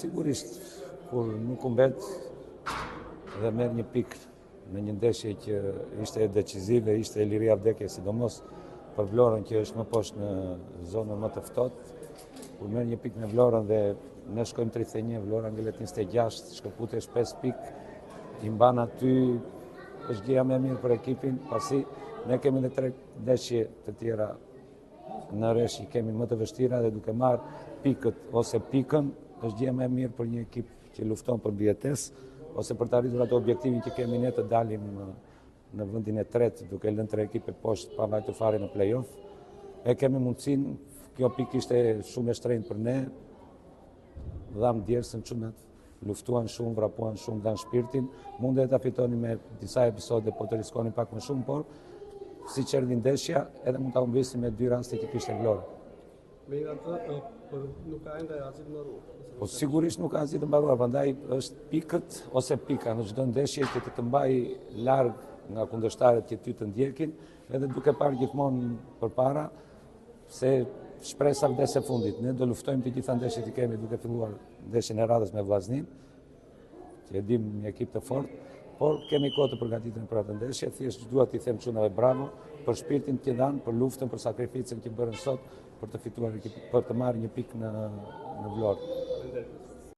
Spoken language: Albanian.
sigurisht, kur nuk humbet dhe merr një pikë në një ndeshje që ishte decizive, ishte e liria vdekje, sidomos për Vlorën që është më poshtë në zonën më të ftohtë. Kur merr një pikë në Vlorën dhe ne shkojmë 31, Vlora ngelet 26, shkëputesh 5 pikë, i mban aty, është gjëja më e mirë për ekipin, pasi ne kemi edhe 3 ndeshje të tjera në rresh, i kemi më të vështira dhe duke marrë pikët ose pikën, është gjëja më e mirë për një ekip që lufton për mbijetesë ose për të arritur ato objektivin që kemi ne të dalim në vendin e tretë, duke lënë 3 ekipe poshtë pa vajtur fare në play-off. E kemi mundësinë, kjo pikë ishte shumë e shtrenjtë për ne. Dham djersën çunat, luftuan shumë, vrapuan shumë, dhanë shpirtin. Mundet ta fitoni me disa episode, po të riskoni pak më shumë, por siç erdhi ndeshja, edhe mund ta humbisim me 2 raste që kishte Vlora. Por nuk ka ende asnjë të mbaruar. Po sigurisht nuk ka asnjë të mbaruar, prandaj është pikët ose pika në çdo ndeshje që të mbaj larg nga kundërshtarët që ty të ndjekin, edhe duke parë gjithmonë përpara se shpresa vdes e fundit. Ne do luftojmë të gjitha ndeshjet që kemi, duke filluar ndeshjen e radhës me Vllaznin, që e dim një ekip të fortë, por kemi kohë të përgatitemi për atë ndeshje. Thjesht dua t'i them çunave bravo për shpirtin që dhanë, për luftën, për sakrificën që bërën sot për të fituar, për të marrë një pikë në Vlorë.